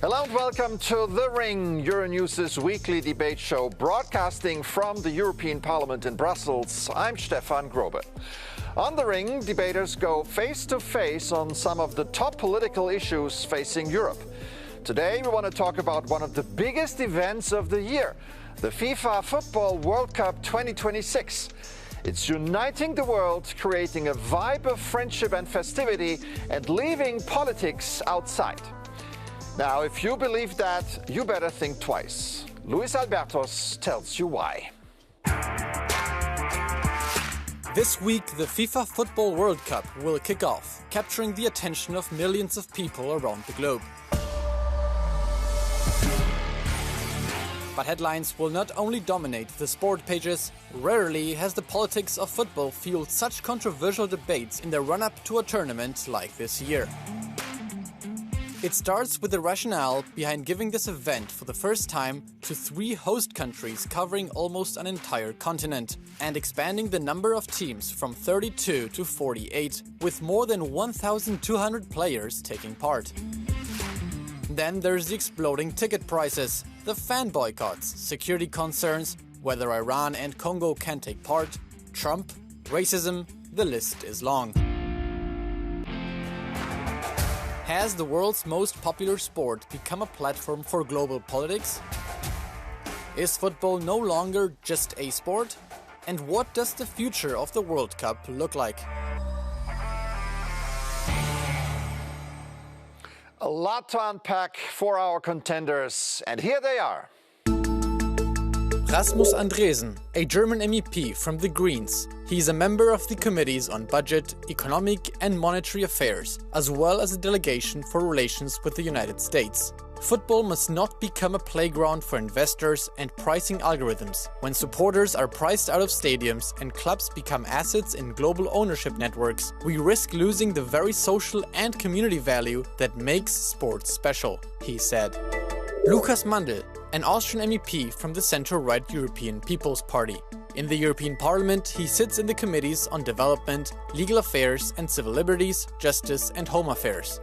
Hello and welcome to The Ring, Euronews' weekly debate show broadcasting from the European Parliament in Brussels. I'm Stefan Grobe. On The Ring, debaters go face-to-face on some of the top political issues facing Europe. Today we want to talk about one of the biggest events of the year, the FIFA Football World Cup 2026. It's uniting the world, creating a vibe of friendship and festivity, and leaving politics outside. Now, if you believe that, you better think twice. Luis Albertos tells you why. This week, the FIFA Football World Cup will kick off, capturing the attention of millions of people around the globe. But headlines will not only dominate the sport pages. Rarely has the politics of football fueled such controversial debates in the run-up to a tournament like this year. It starts with the rationale behind giving this event for the first time to 3 host countries covering almost an entire continent and expanding the number of teams from 32 to 48, with more than 1,200 players taking part. Then there's the exploding ticket prices, the fan boycotts, security concerns, whether Iran and Congo can take part, Trump, racism, the list is long. Has the world's most popular sport become a platform for global politics? Is football no longer just a sport? And what does the future of the World Cup look like? A lot to unpack for our contenders, and here they are. Rasmus Andresen, a German MEP from the Greens. He's a member of the Committees on Budget, Economic and Monetary Affairs, as well as a delegation for relations with the United States. Football must not become a playground for investors and pricing algorithms. When supporters are priced out of stadiums and clubs become assets in global ownership networks, we risk losing the very social and community value that makes sports special, he said. Lukas Mandl, an Austrian MEP from the centre-right European People's Party. In the European Parliament, he sits in the committees on development, legal affairs and civil liberties, justice and home affairs.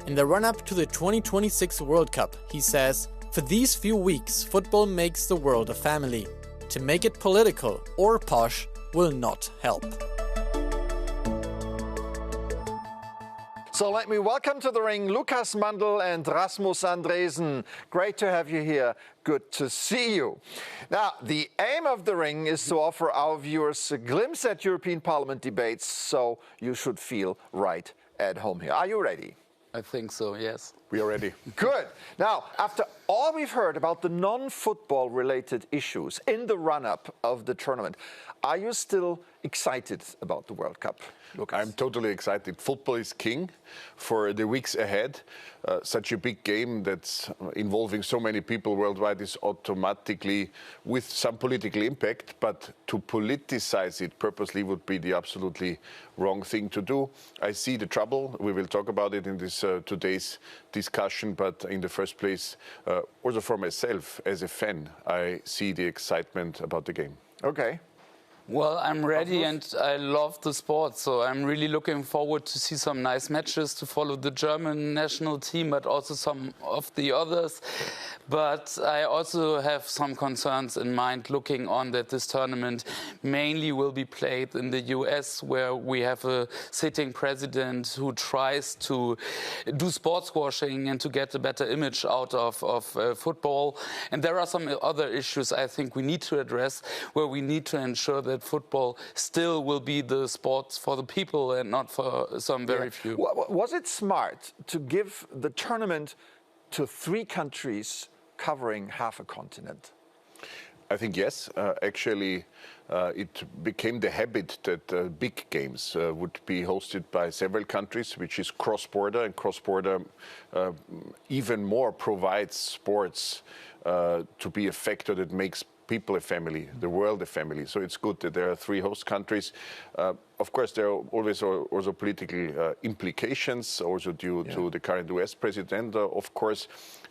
In the run-up to the 2026 World Cup, he says, "For these few weeks, football makes the world a family. To make it political or posh will not help." So let me welcome to the ring Lukas Mandl and Rasmus Andresen. Great to have you here. Good to see you. Now, the aim of the ring is to offer our viewers a glimpse at European Parliament debates, so you should feel right at home here. Are you ready? I think so, yes. We are ready. Good. Now, after all we've heard about the non-football related issues in the run-up of the tournament, are you still excited about the World Cup, Lucas? I'm totally excited. Football is king for the weeks ahead. Such a big game that's involving so many people worldwide is automatically with some political impact, but to politicize it purposely would be the absolutely wrong thing to do. I see the trouble. We will talk about it in this today's discussion, but in the first place, also for myself as a fan, I see the excitement about the game. Okay. Well, I'm ready and I love the sport, so I'm really looking forward to see some nice matches, to follow the German national team, but also some of the others. But I also have some concerns in mind looking on that this tournament mainly will be played in the US, where we have a sitting president who tries to do sports washing and to get a better image out of football. And there are some other issues I think we need to address, where we need to ensure that football still will be the sport for the people and not for some very few. Was it smart to give the tournament to 3 countries covering half a continent? I think yes. Actually, it became the habit that big games would be hosted by several countries, which is cross-border, and cross-border even more provides sports to be a factor that makes people a family, the world a family. So it's good that there are 3 host countries. Of course, there are always also political implications, also due to the current US president, of course.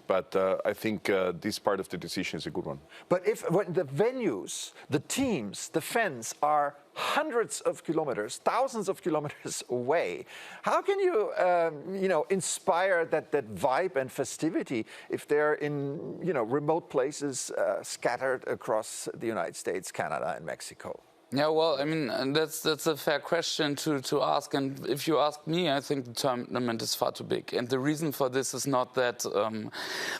But I think this part of the decision is a good one. But when the venues, the teams, the fans are hundreds of kilometers, thousands of kilometers away. How can you, inspire that vibe and festivity if they're in, remote places scattered across the United States, Canada, and Mexico? Yeah, well, I mean, that's a fair question to ask. And if you ask me, I think the tournament is far too big. And the reason for this is not that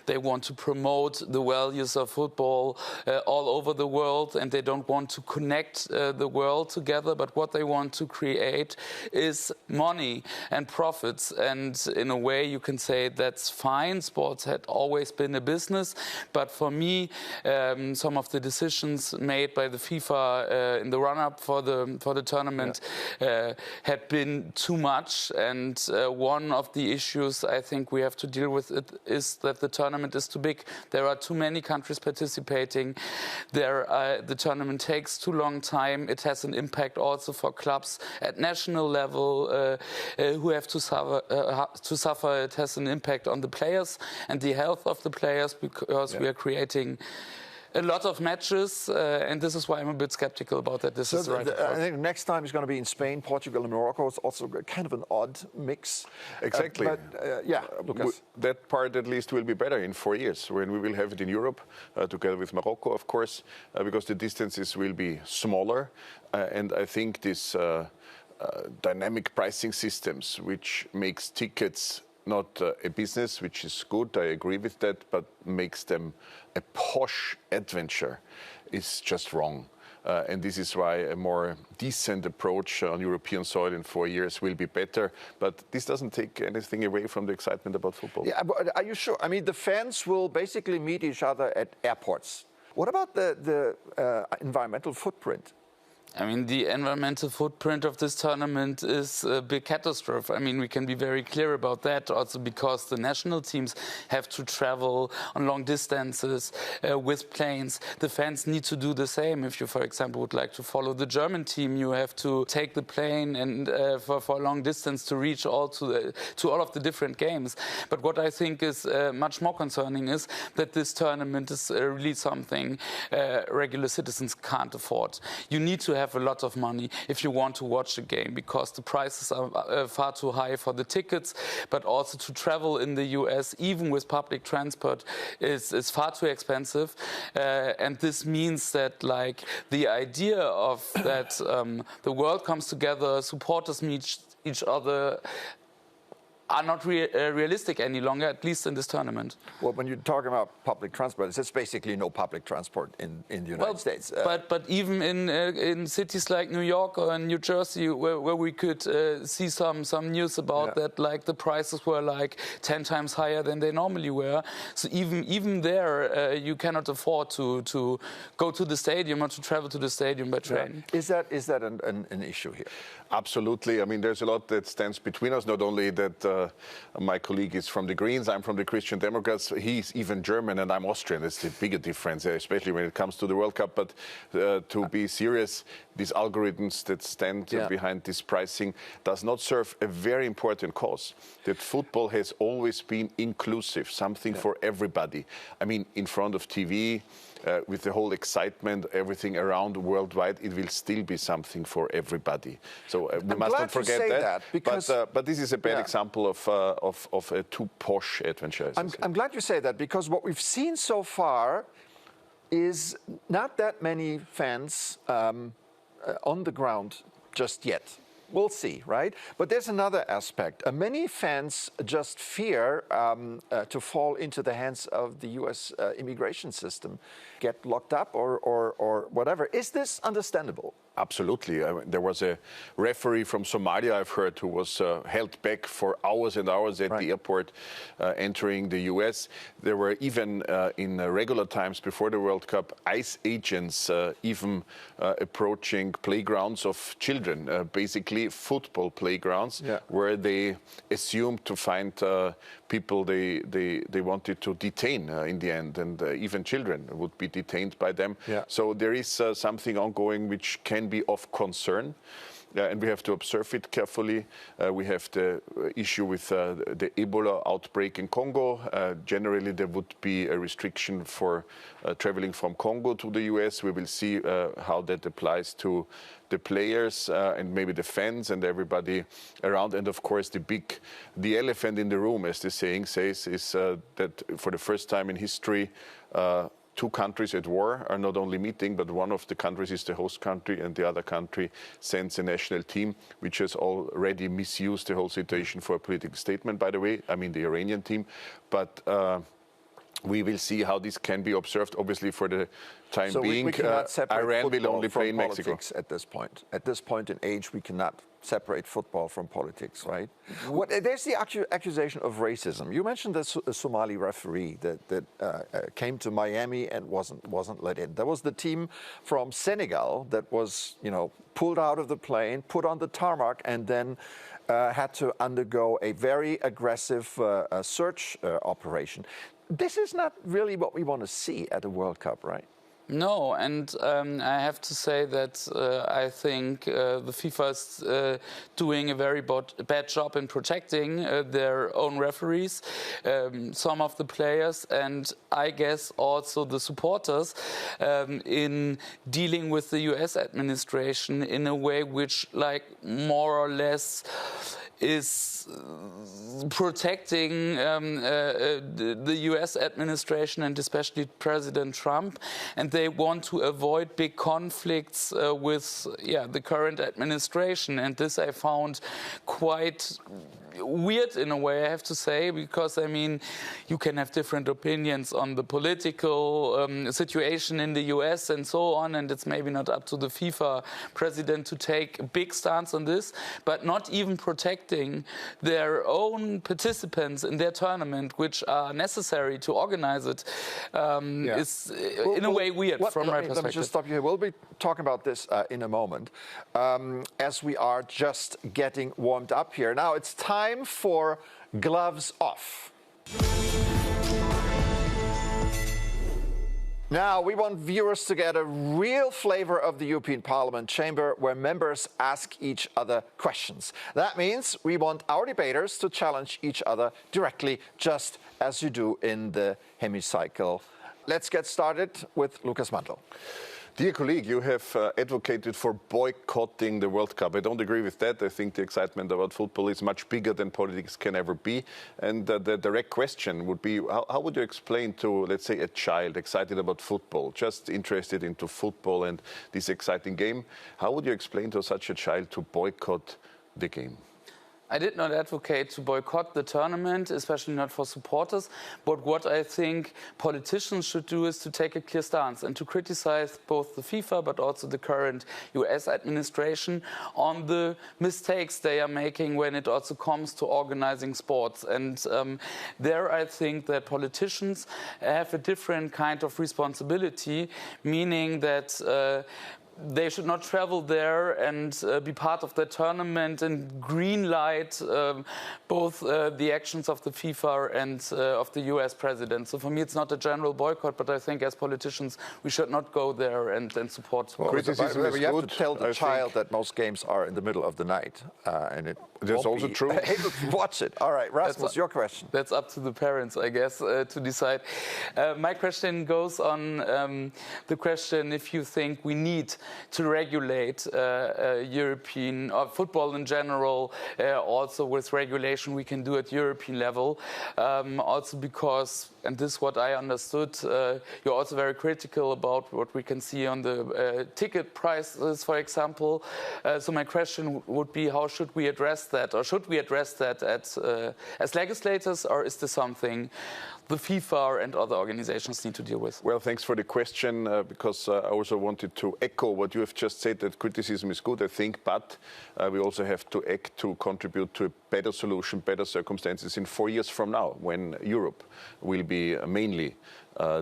they want to promote the values of football all over the world and they don't want to connect the world together. But what they want to create is money and profits. And in a way, you can say that's fine. Sports had always been a business. But for me, some of the decisions made by the FIFA in the run-up for the tournament had been too much, and one of the issues I think we have to deal with is that the tournament is too big. There are too many countries participating. The tournament takes too long time. It has an impact also for clubs at national level who have to suffer. It has an impact on the players and the health of the players because we are creating a lot of matches, and this is why I'm a bit skeptical about that. This is the right approach. I think next time is going to be in Spain, Portugal, and Morocco. It's also kind of an odd mix. Exactly. Lucas. That part at least will be better in 4 years when we will have it in Europe, together with Morocco, of course, because the distances will be smaller. And I think this dynamic pricing systems, which makes tickets not a business, which is good, I agree with that, but makes them a posh adventure is just wrong. And this is why a more decent approach on European soil in 4 years will be better. But this doesn't take anything away from the excitement about football. Yeah, but are you sure? I mean, the fans will basically meet each other at airports. What about the environmental footprint? I mean, the environmental footprint of this tournament is a big catastrophe. I mean, we can be very clear about that also because the national teams have to travel on long distances with planes. The fans need to do the same. If you, for example, would like to follow the German team, you have to take the plane and for a long distance to reach to all of the different games. But what I think is much more concerning is that this tournament is really something regular citizens can't afford. You need to have a lot of money if you want to watch a game because the prices are far too high for the tickets, but also to travel in the US, even with public transport, is far too expensive. And this means that, like, the idea of that the world comes together, supporters meet each other, are not realistic any longer, at least in this tournament. Well, when you're talking about public transport, there's basically no public transport in the United States. But even in cities like New York or in New Jersey, where we could see some news about that, like the prices were like 10 times higher than they normally were. So even there, you cannot afford to go to the stadium or to travel to the stadium by train. Yeah. Is that an issue here? Absolutely. I mean, there's a lot that stands between us. Not only that my colleague is from the Greens, I'm from the Christian Democrats. He's even German and I'm Austrian. That's the bigger difference, especially when it comes to the World Cup. But to be serious, these algorithms that stand behind this pricing does not serve a very important cause. That football has always been inclusive, something for everybody. I mean, in front of TV, with the whole excitement, everything around worldwide, it will still be something for everybody. So we must not forget that. Because but this is a bad example of a too posh adventure. I'm glad you say that, because what we've seen so far is not that many fans on the ground just yet. We'll see, right? But there's another aspect. Many fans just fear to fall into the hands of the U.S. immigration system, get locked up or whatever. Is this understandable? Absolutely. There was a referee from Somalia, I've heard, who was held back for hours and hours at the airport entering the U.S. There were even in regular times before the World Cup, ICE agents even approaching playgrounds of children, basically football playgrounds, where they assumed to find people they wanted to detain in the end, and even children would be detained by them. So there is something ongoing which can be of concern. and we have to observe it carefully. We have the issue with the Ebola outbreak in Congo. Generally, there would be a restriction for traveling from Congo to the US. We will see how that applies to the players and maybe the fans and everybody around. And of course, the elephant in the room, as the saying says, is that for the first time in history, two countries at war are not only meeting, but one of the countries is the host country and the other country sends a national team, which has already misused the whole situation for a political statement, by the way. I mean, the Iranian team. But we will see how this can be observed, obviously, for the time being. We cannot separate Iran will only from play in Mexico. At this point. At this point in age, we cannot separate football from politics, right? There's the accusation of racism. You mentioned the Somali referee that came to Miami and wasn't let in. There was the team from Senegal that was, pulled out of the plane, put on the tarmac, and then had to undergo a very aggressive search operation. This is not really what we want to see at the World Cup, right? No, and I have to say that I think the FIFA is doing a very bad job in protecting their own referees, some of the players, and I guess also the supporters in dealing with the US administration in a way which, more or less is protecting the US administration and especially President Trump, and they want to avoid big conflicts with the current administration, and this I found quite weird in a way, I have to say, because you can have different opinions on the political situation in the US and so on, and it's maybe not up to the FIFA president to take a big stance on this, but not even protecting their own participants in their tournament, which are necessary to organize it, is in a way weird from my perspective. Let me just stop you here. We'll be talking about this in a moment, as we are just getting warmed up here. Now it's time for gloves off. Now, we want viewers to get a real flavor of the European Parliament chamber where members ask each other questions. That means we want our debaters to challenge each other directly, just as you do in the hemicycle. Let's get started with Lukas Mandl. Dear colleague, you have advocated for boycotting the World Cup. I don't agree with that. I think the excitement about football is much bigger than politics can ever be. And the direct question would be, how would you explain to, let's say, a child excited about football, just interested into football and this exciting game, how would you explain to such a child to boycott the game? I did not advocate to boycott the tournament, especially not for supporters. But what I think politicians should do is to take a clear stance and to criticize both the FIFA but also the current US administration on the mistakes they are making when it also comes to organizing sports. And there I think that politicians have a different kind of responsibility, meaning that they should not travel there and be part of the tournament and green light both the actions of the FIFA and of the US president. So for me, it's not a general boycott, but I think as politicians, we should not go there and support. Well, criticism is good. You have to tell the child that most games are in the middle of the night, and that's also true. Able to watch it. All right, Rasmus, your question. That's up to the parents, I guess, to decide. My question goes on the question if you think we need to regulate European football in general, also with regulation we can do at European level. Also because, and this is what I understood, you're also very critical about what we can see on the ticket prices, for example. So my question would be, how should we address that? Or should we address that as legislators, or is this something the FIFA and other organizations need to deal with? Well, thanks for the question, because I also wanted to echo what you have just said, that criticism is good, I think, but we also have to act to contribute to a better solution, better circumstances in 4 years from now, when Europe will be mainly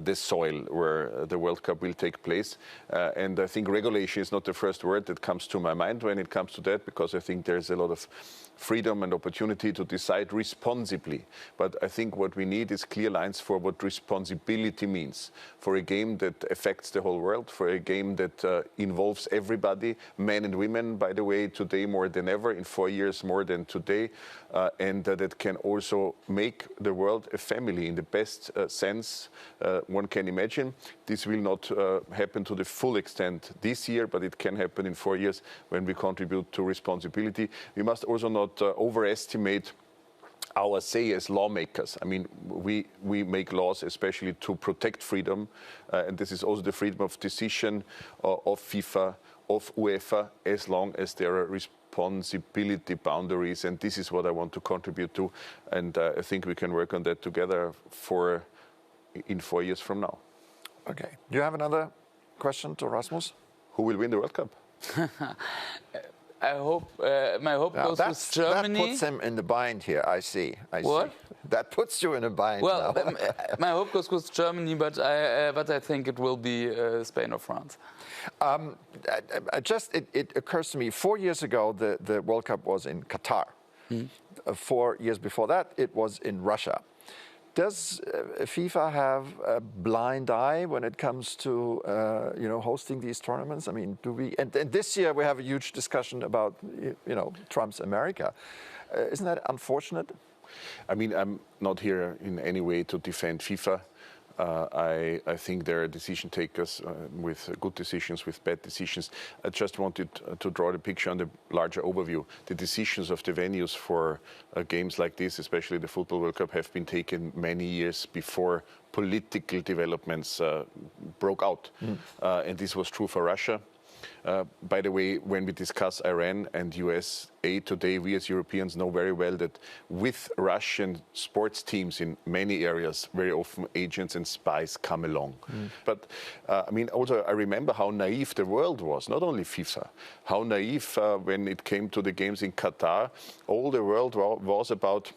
this soil where the World Cup will take place. And I think regulation is not the first word that comes to my mind when it comes to that, because I think there's a lot of freedom and opportunity to decide responsibly. But I think what we need is clear lines for what responsibility means for a game that affects the whole world, for a game that involves everybody, men and women, by the way, today more than ever, in 4 years more than today, and that can also make the world a family in the best sense one can imagine. This will not happen to the full extent this year, but it can happen in 4 years when we contribute to responsibility. We must also not overestimate our say as lawmakers. I mean, we make laws especially to protect freedom, and this is also the freedom of decision of FIFA, of UEFA, as long as there are responsibility boundaries, and this is what I want to contribute to, and I think we can work on that together in 4 years from now. Okay. Do you have another question to Rasmus? Who will win the World Cup? I hope my hope goes with Germany. That puts him in the bind here. I see. What? That puts you in a bind. Well, now. my hope goes with Germany, but I think it will be Spain or France. It occurs to me, 4 years ago the World Cup was in Qatar. 4 years before that it was in Russia. Does FIFA have a blind eye when it comes to hosting these tournaments? I mean, do we? And this year we have a huge discussion about Trump's America. Isn't that unfortunate? I mean, I'm not here in any way to defend FIFA. I think there are decision takers with good decisions, with bad decisions. I just wanted to draw the picture on the larger overview. The decisions of the venues for games like this, especially the Football World Cup, have been taken many years before political developments broke out. And this was true for Russia. By the way, when we discuss Iran and USA today, we as Europeans know very well that with Russian sports teams in many areas, very often agents and spies come along. But I mean, also I remember how naive the world was, not only FIFA, how naive when it came to the games in Qatar, all the world was about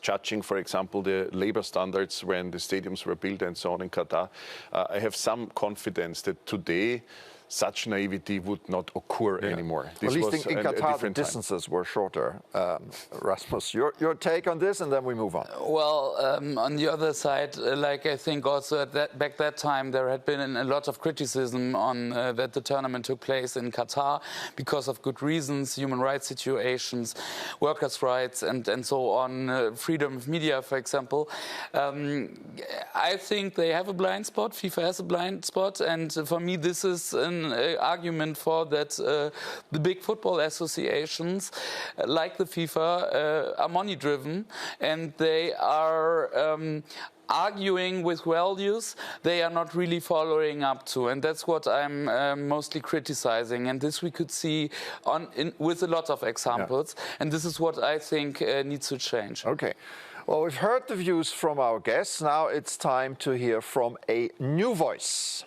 judging, for example, the labor standards when the stadiums were built and so on in Qatar. I have some confidence that today such naivety would not occur anymore. This at least in Qatar, the distances were shorter. Rasmus, your take on this, and then we move on. Well, on the other side, I think also back that time, there had been a lot of criticism on that the tournament took place in Qatar because of good reasons, human rights situations, workers' rights, and so on, freedom of media, for example. I think they have a blind spot. FIFA has a blind spot, and for me, this is an argument for that the big football associations, like the FIFA, are money-driven, and they are arguing with values they are not really following up to, and that's what I'm mostly criticizing. And this we could see with a lot of examples, and this is what I think needs to change. Okay. Well, we've heard the views from our guests. Now it's time to hear from a new voice.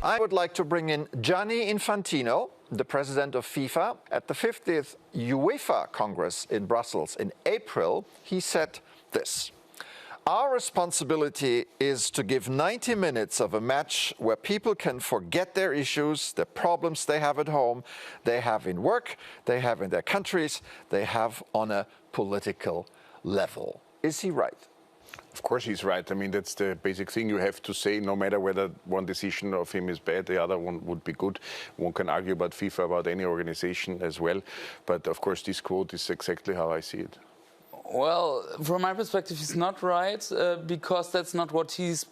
I would like to bring in Gianni Infantino, the president of FIFA. At the 50th UEFA Congress in Brussels in April, he said this: "Our responsibility is to give 90 minutes of a match where people can forget their issues, the problems they have at home, they have in work, they have in their countries, they have on a political level." Is he right? Of course he's right. I mean, that's the basic thing you have to say, no matter whether one decision of him is bad, the other one would be good. One can argue about FIFA, about any organization as well. But of course, this quote is exactly how I see it. Well, from my perspective, he's not right because that's not what he's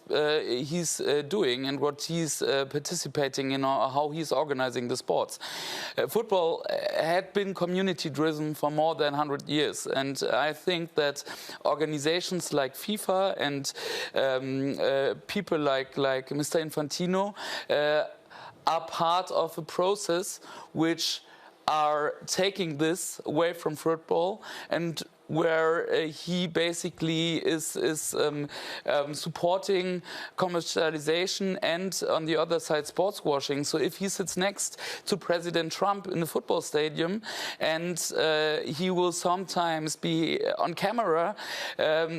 doing and what he's participating in, or how he's organizing the sports. Football had been community-driven for more than 100 years, and I think that organizations like FIFA and people like Mr. Infantino are part of a process which are taking this away from football and where he basically is supporting commercialization and, on the other side, sports washing. So if he sits next to President Trump in the football stadium and he will sometimes be on camera,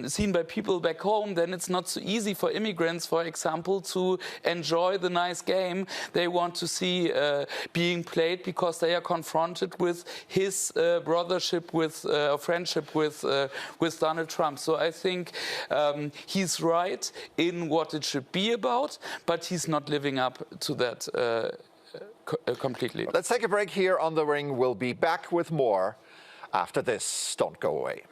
seen by people back home, then it's not so easy for immigrants, for example, to enjoy the nice game they want to see being played, because they are confronted with his brothership with friendship with Donald Trump. So I think he's right in what it should be about, but he's not living up to that completely. Let's take a break here on The Ring. We'll be back with more after this. Don't go away.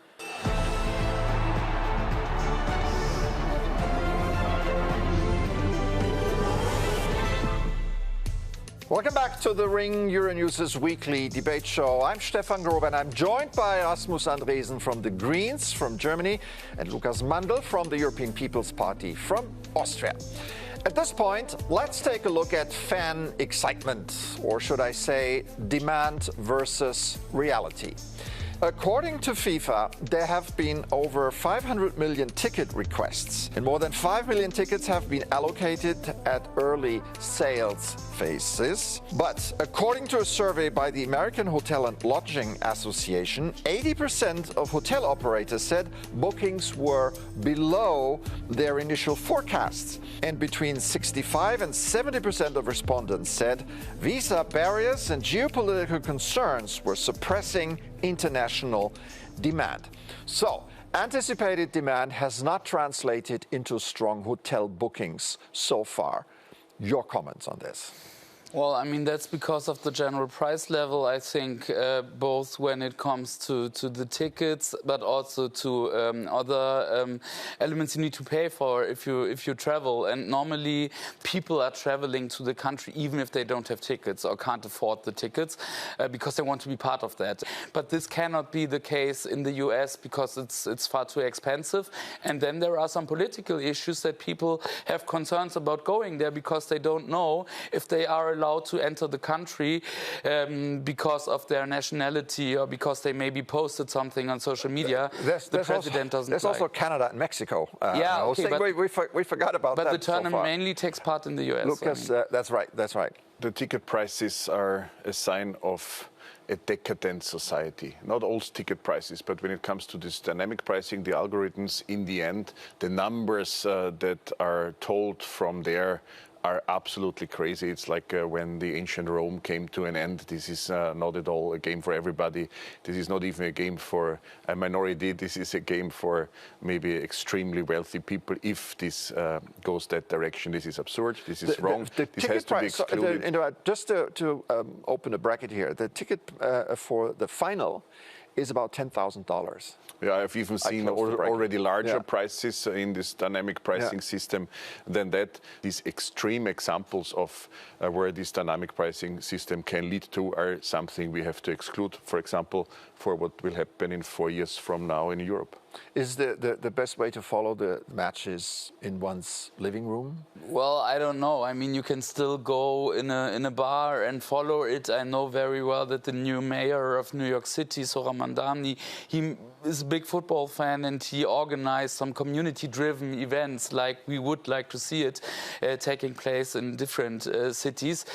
Welcome back to The Ring, Euronews' weekly debate show. I'm Stefan Grobe, and I'm joined by Rasmus Andresen from the Greens from Germany and Lukas Mandl from the European People's Party from Austria. At this point, let's take a look at fan excitement, or should I say demand versus reality. According to FIFA, there have been over 500 million ticket requests, and more than 5 million tickets have been allocated at early sales phases. But according to a survey by the American Hotel and Lodging Association, 80% of hotel operators said bookings were below their initial forecasts. And between 65 and 70% of respondents said visa barriers and geopolitical concerns were suppressing international demand. So, anticipated demand has not translated into strong hotel bookings so far. Your comments on this? Well, I mean, that's because of the general price level, I think, both when it comes to the tickets, but also to other elements you need to pay for if you travel. And normally people are traveling to the country even if they don't have tickets or can't afford the tickets because they want to be part of that. But this cannot be the case in the US because it's far too expensive. And then there are some political issues that people have concerns about going there because they don't know if they are allowed to enter the country because of their nationality or because they maybe posted something on social media. The president doesn't like. There's also Canada and Mexico. Yeah, okay, but we forgot about that. But the tournament mainly takes part in the US. Lucas, that's right. That's right. The ticket prices are a sign of a decadent society. Not all ticket prices, but when it comes to this dynamic pricing, the algorithms, in the end, the numbers that are told from there are absolutely crazy. It's like when the ancient Rome came to an end. This is not at all a game for everybody. This is not even a game for a minority. This is a game for maybe extremely wealthy people. If this goes that direction, this is absurd. This is wrong. This has to be excluded. Just to open a bracket here, the ticket for the final is about $10,000. Yeah, I've even seen already larger prices in this dynamic pricing system than that. These extreme examples of where this dynamic pricing system can lead to are something we have to exclude, for example, for what will happen in 4 years from now in Europe. Is the best way to follow the matches in one's living room? Well, I don't know. I mean, you can still go in a bar and follow it. I know very well that the new mayor of New York City, Zohran Mamdani, he is a big football fan and he organized some community-driven events like we would like to see it taking place in different cities.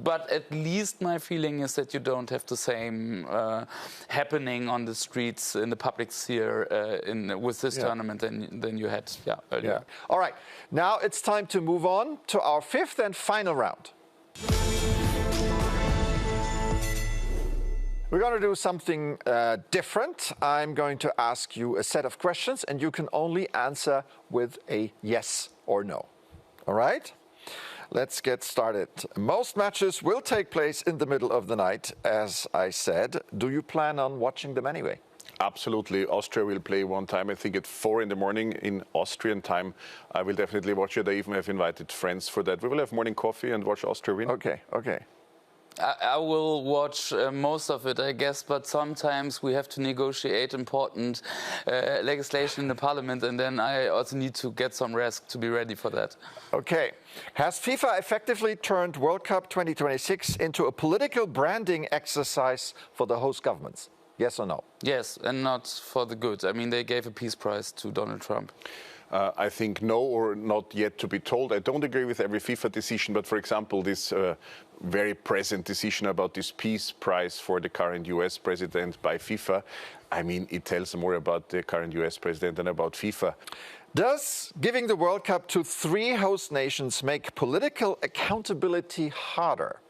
But at least my feeling is that you don't have the same happening on the streets in the public sphere with this tournament than you had earlier. All right, now it's time to move on to our fifth and final round. We're going to do something different. I'm going to ask you a set of questions, and you can only answer with a yes or no. All right? Let's get started. Most matches will take place in the middle of the night, as I said. Do you plan on watching them anyway? Absolutely. Austria will play one time, I think at 4 in the morning in Austrian time. I will definitely watch it. I even have invited friends for that. We will have morning coffee and watch Austria win. Okay, okay. I will watch most of it, I guess, but sometimes we have to negotiate important legislation in the parliament, and then I also need to get some rest to be ready for that. Okay. Has FIFA effectively turned World Cup 2026 into a political branding exercise for the host governments? Yes or no? Yes, and not for the good. I mean, they gave a peace prize to Donald Trump. I think no, or not yet to be told. I don't agree with every FIFA decision, but for example, this very present decision about this peace prize for the current US president by FIFA, I mean, it tells more about the current US president than about FIFA. Does giving the World Cup to 3 host nations make political accountability harder?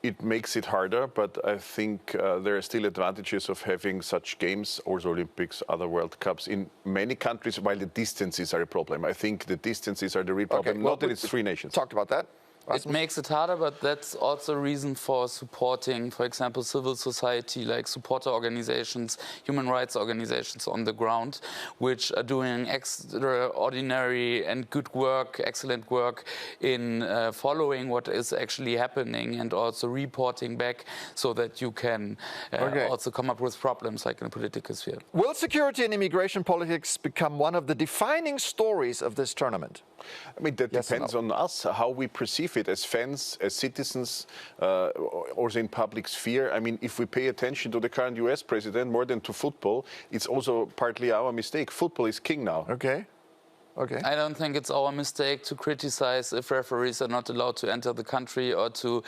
It makes it harder, but I think there are still advantages of having such games, also Olympics, other World Cups, in many countries, while the distances are a problem. I think the distances are the real problem, Okay, well, not that it's 3 nations. Talked about that. It makes it harder, but that's also a reason for supporting, for example, civil society, like supporter organizations, human rights organizations on the ground, which are doing extraordinary and good work, excellent work in following what is actually happening and also reporting back so that you can also come up with problems like in the political sphere. Will security and immigration politics become one of the defining stories of this tournament? I mean, that depends on us, how we perceive it as fans, as citizens, also in public sphere. I mean, if we pay attention to the current US president more than to football, it's also partly our mistake. Football is king now. Okay. Okay. I don't think it's our mistake to criticize if referees are not allowed to enter the country or to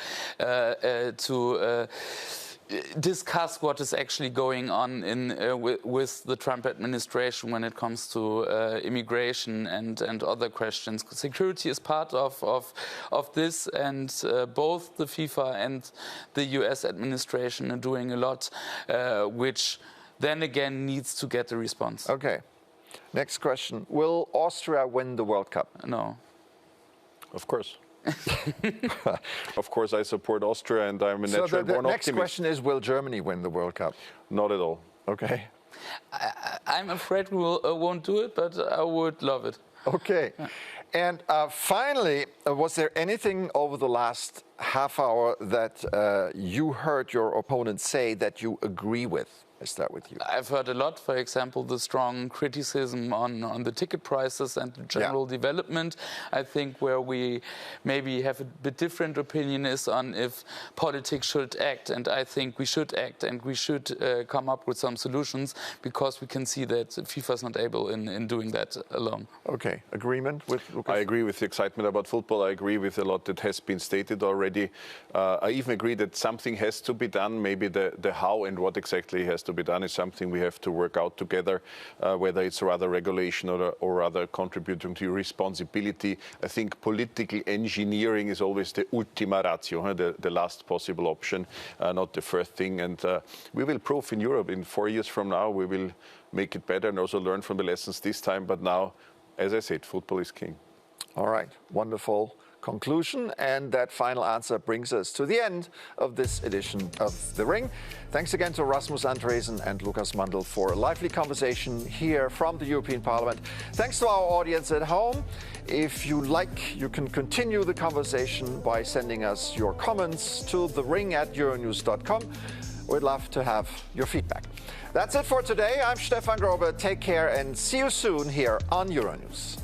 discuss what is actually going on with the Trump administration when it comes to immigration and other questions. Security is part of this, and both the FIFA and the US administration are doing a lot, which then again needs to get a response. Okay. Next question. Will Austria win the World Cup? No. Of course. Of course, I support Austria, and I'm a natural born optimist. So the next question is, will Germany win the World Cup? Not at all. Okay. I'm afraid we won't do it, but I would love it. Okay. And finally, was there anything over the last half hour that you heard your opponent say that you agree with? I start with you. I've heard a lot, for example, the strong criticism on the ticket prices and the general development. I think where we maybe have a bit different opinion is on if politics should act, and I think we should act and we should come up with some solutions, because we can see that FIFA is not able in doing that alone. Okay, agreement with Lucas? I agree with the excitement about football. I agree with a lot that has been stated already. I even agree that something has to be done. Maybe the how and what exactly has to be done is something we have to work out together, whether it's rather regulation or rather contributing to responsibility. I think political engineering is always the ultima ratio, the last possible option, not the first thing. And we will prove in Europe in 4 years from now, we will make it better and also learn from the lessons this time. But now, as I said, football is king. All right, wonderful conclusion, and that final answer brings us to the end of this edition of The Ring. Thanks again to Rasmus Andresen and Lukas Mandl for a lively conversation here from the European Parliament. Thanks to our audience at home. If you like, you can continue the conversation by sending us your comments to thering@euronews.com. We'd love to have your feedback. That's it for today. I'm Stefan Grobe. Take care and see you soon here on Euronews.